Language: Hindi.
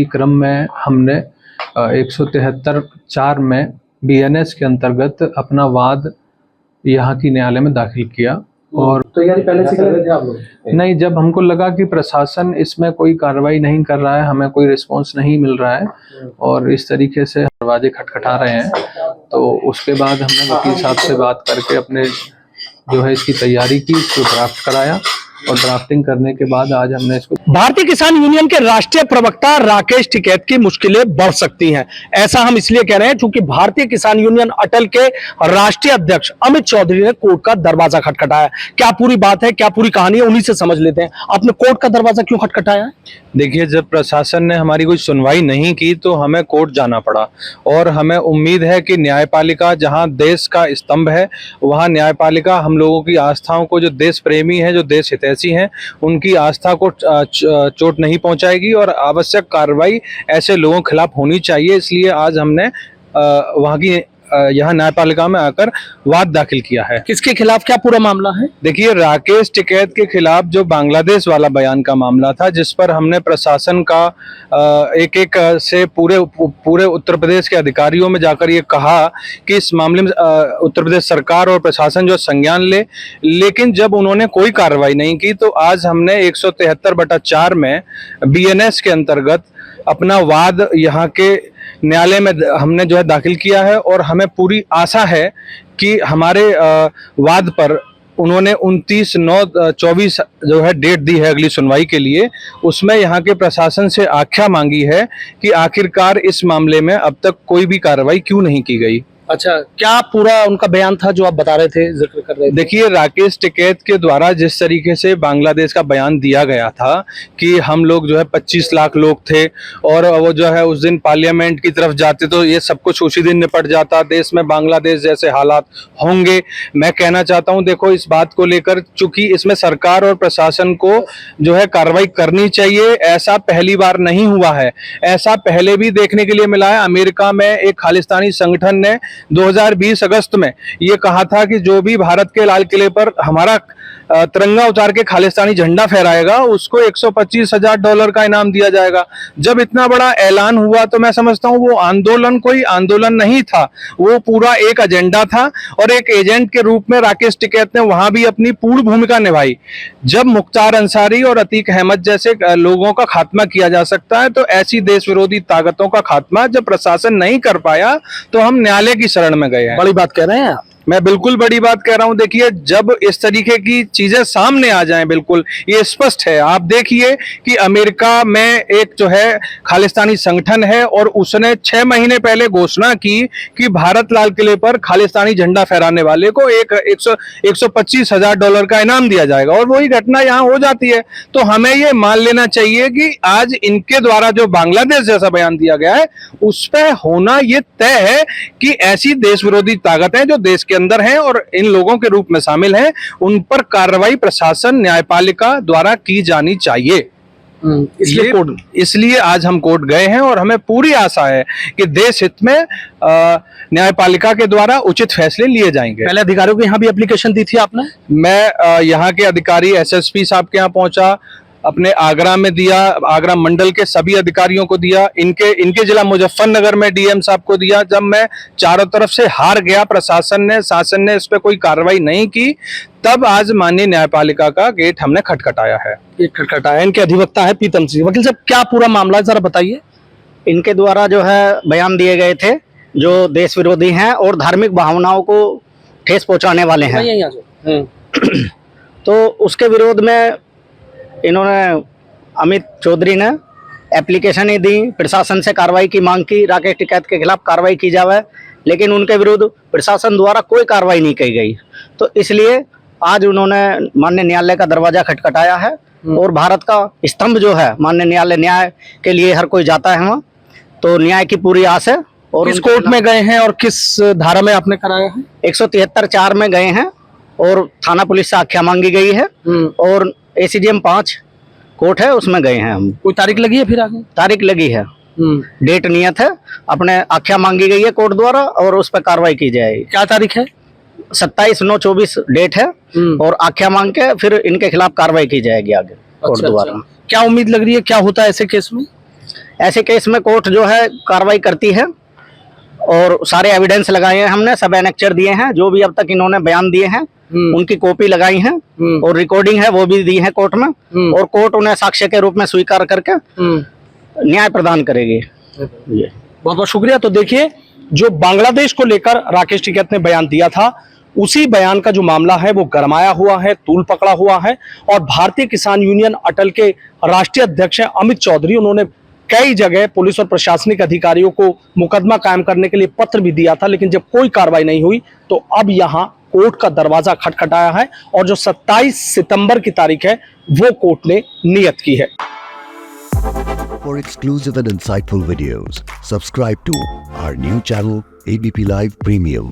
क्रम में हमने 173(4) में BNS के अंतर्गत अपना वाद यहाँ की न्यायालय में दाखिल किया। और तैयारी पहले से कर रहे थे आप लोग? नहीं, जब हमको लगा कि प्रशासन इसमें कोई कार्रवाई नहीं कर रहा है, हमें कोई रिस्पांस नहीं मिल रहा है और इस तरीके से दरवाजे खटखटा रहे हैं, तो उसके बाद हमने वकील साहब से बात करके अपने जो है इसकी तैयारी की, इसको ड्राफ्ट कराया और ड्राफ्टिंग करने के बाद आज हमने इसको। भारतीय किसान यूनियन के राष्ट्रीय प्रवक्ता राकेश टिकैत की मुश्किलें बढ़ सकती हैं। ऐसा हम इसलिए कह रहे हैं क्योंकि भारतीय किसान यूनियन अटल के राष्ट्रीय अध्यक्ष अमित चौधरी ने कोर्ट का दरवाजा खटखटाया। क्या पूरी बात है, क्या पूरी कहानी है, उन्हीं से समझ लेते हैं। आपने कोर्ट का दरवाजा क्यों खटखटाया है? देखिए, जब प्रशासन ने हमारी कोई सुनवाई नहीं की तो हमें कोर्ट जाना पड़ा और हमें उम्मीद है कि न्यायपालिका, जहां देश का स्तंभ है, वहां न्यायपालिका हम लोगों की आस्थाओं को, जो देश प्रेमी हैं, जो देश हितैषी हैं, उनकी आस्था को चोट नहीं पहुंचाएगी और आवश्यक कार्रवाई ऐसे लोगों के खिलाफ होनी चाहिए। इसलिए आज हमने वहां की यहाँ न्यायपालिका में आकर वाद दाखिल किया है। किसके खिलाफ, क्या पूरा मामला है? देखिए, राकेश टिकैत के खिलाफ जो बांग्लादेश वाला बयान का मामला था, जिस पर हमने प्रशासन का एक एक से पूरे उत्तर प्रदेश के अधिकारियों में जाकर ये कहा कि इस मामले में उत्तर प्रदेश सरकार और प्रशासन जो संज्ञान ले, लेकिन जब उन्होंने कोई कार्रवाई नहीं की तो आज हमने 173/4 में BNS के अंतर्गत अपना वाद यहाँ के न्यायालय में हमने जो है दाखिल किया है और हमें पूरी आशा है कि हमारे वाद पर उन्होंने 29/9/24 जो है डेट दी है अगली सुनवाई के लिए। उसमें यहाँ के प्रशासन से आख्या मांगी है कि आखिरकार इस मामले में अब तक कोई भी कार्रवाई क्यों नहीं की गई। अच्छा, क्या पूरा उनका बयान था जो आप बता रहे थे, जिक्र कर रहे थे? देखिए, राकेश टिकैत के द्वारा जिस तरीके से बांग्लादेश का बयान दिया गया था कि हम लोग जो है 25 लाख लोग थे और वो जो है उस दिन पार्लियामेंट की तरफ जाते तो ये सब कुछ उसी दिन निपट जाता, देश में बांग्लादेश जैसे हालात होंगे। मैं कहना चाहता हूं, देखो, इस बात को लेकर चूंकि इसमें सरकार और प्रशासन को जो है कार्रवाई करनी चाहिए। ऐसा पहली बार नहीं हुआ है, ऐसा पहले भी देखने के लिए मिला है। अमेरिका में एक खालिस्तानी संगठन ने 2020 अगस्त में ये कहा था कि जो भी भारत के लाल किले पर हमारा तिरंगा उतार के खालिस्तानी झंडा फहराएगा उसको $125,000 का इनाम दिया जाएगा। जब इतना बड़ा ऐलान हुआ तो मैं समझता हूं वो आंदोलन कोई आंदोलन नहीं था, वो पूरा एक एजेंडा था और एक एजेंट के रूप में राकेश टिकैत ने वहां भी अपनी पूर्ण भूमिका निभाई। जब मुख्तार अंसारी और अतीक अहमद जैसे लोगों का खात्मा किया जा सकता है तो ऐसी देश विरोधी ताकतों का खात्मा जब प्रशासन नहीं कर पाया तो हम न्यायालय की शरण में गए हैं। बड़ी बात कह रहे हैं आप? मैं बिल्कुल बड़ी बात कह रहा हूं। देखिए, जब इस तरीके की चीजें सामने आ जाएं, बिल्कुल ये स्पष्ट है। आप देखिए कि अमेरिका में एक जो है खालिस्तानी संगठन है और उसने 6 महीने पहले घोषणा की कि भारत लाल किले पर खालिस्तानी झंडा फहराने वाले को $125,000 का इनाम दिया जाएगा और वही घटना यहाँ हो जाती है। तो हमें ये मान लेना चाहिए कि आज इनके द्वारा जो बांग्लादेश जैसा बयान दिया गया है उस पर होना ये तय है कि ऐसी देश विरोधी ताकतें जो देश के अंदर हैं और इन लोगों के रूप में शामिल हैं, उन पर कार्रवाई प्रशासन, न्यायपालिका द्वारा की जानी चाहिए। इसलिए आज हम कोर्ट गए हैं और हमें पूरी आशा है कि देश हित में न्यायपालिका के द्वारा उचित फैसले लिए जाएंगे। पहले अधिकारियों को यहाँ भी एप्लीकेशन दी थी आपने? मैं यहाँ के अधिकारी SSP साहब के यहाँ पहुंचा, अपने आगरा में दिया, आगरा मंडल के सभी अधिकारियों को दिया, इनके जिला मुजफ्फरनगर में DM साहब को दिया। जब मैं चारों तरफ से हार गया, प्रशासन ने, शासन ने इस पर कोई कार्रवाई नहीं की, तब आज माननीय न्यायपालिका का गेट हमने खटखटाया है। इनके अधिवक्ता है पीतम सिंह। वकील साहब, क्या पूरा मामला है, जरा बताइए। इनके द्वारा जो है बयान दिए गए थे जो देश विरोधी हैं और धार्मिक भावनाओं को ठेस पहुंचाने वाले हैं। तो उसके विरोध में इन्होंने, अमित चौधरी ने एप्लीकेशन ही दी, प्रशासन से कार्रवाई की मांग की, राकेश टिकैत के खिलाफ कार्रवाई की जाए, लेकिन उनके विरुद्ध प्रशासन द्वारा कोई कार्रवाई नहीं की गई। तो इसलिए आज उन्होंने माननीय न्यायालय का दरवाजा खटखटाया है और भारत का स्तंभ जो है माननीय न्यायालय, न्याय के लिए हर कोई जाता है वहाँ, तो न्याय की पूरी आस है। और किस कोर्ट में गए हैं और किस धारा में आपने कराया है? 173(4) में गए हैं और थाना पुलिस से आख्या मांगी गई है और ACGM 5 कोर्ट है, उसमें गए हैं हम। कोई तारीख लगी है फिर आगे? तारीख लगी है, डेट नियत है, अपने आख्या मांगी गई है कोर्ट द्वारा और उस पर कार्रवाई की जाएगी। क्या तारीख है? 27/9/24 डेट है और आख्या मांग के फिर इनके खिलाफ कार्रवाई की जाएगी आगे कोर्ट द्वारा। क्या उम्मीद लग रही है, क्या होता है ऐसे केस में? ऐसे केस में कोर्ट जो है कार्रवाई करती है और सारे एविडेंस लगाए हैं हमने, सब एनेक्चर दिए हैं, जो भी अब तक इन्होंने बयान दिए हैं उनकी कॉपी लगाई है और रिकॉर्डिंग है वो भी दी है कोर्ट में, और कोर्ट उन्हें साक्ष्य के रूप में स्वीकार करके न्याय प्रदान करेगी। बहुत बहुत शुक्रिया। तो देखिए, जो बांग्लादेश को लेकर राकेश टिकैत ने बयान दिया था, उसी बयान का जो मामला है वो गरमाया हुआ है, तूल पकड़ा हुआ है। और भारतीय किसान यूनियन अटल के राष्ट्रीय अध्यक्ष हैं अमित चौधरी, उन्होंने कई जगह पुलिस और प्रशासनिक अधिकारियों को मुकदमा कायम करने के लिए पत्र भी दिया था, लेकिन जब कोई कार्रवाई नहीं हुई तो अब यहाँ कोर्ट का दरवाजा खटखटाया है और जो 27 सितंबर की तारीख है वो कोर्ट ने नियत की है। For exclusive and insightful videos, subscribe to our new channel ABP Live Premium.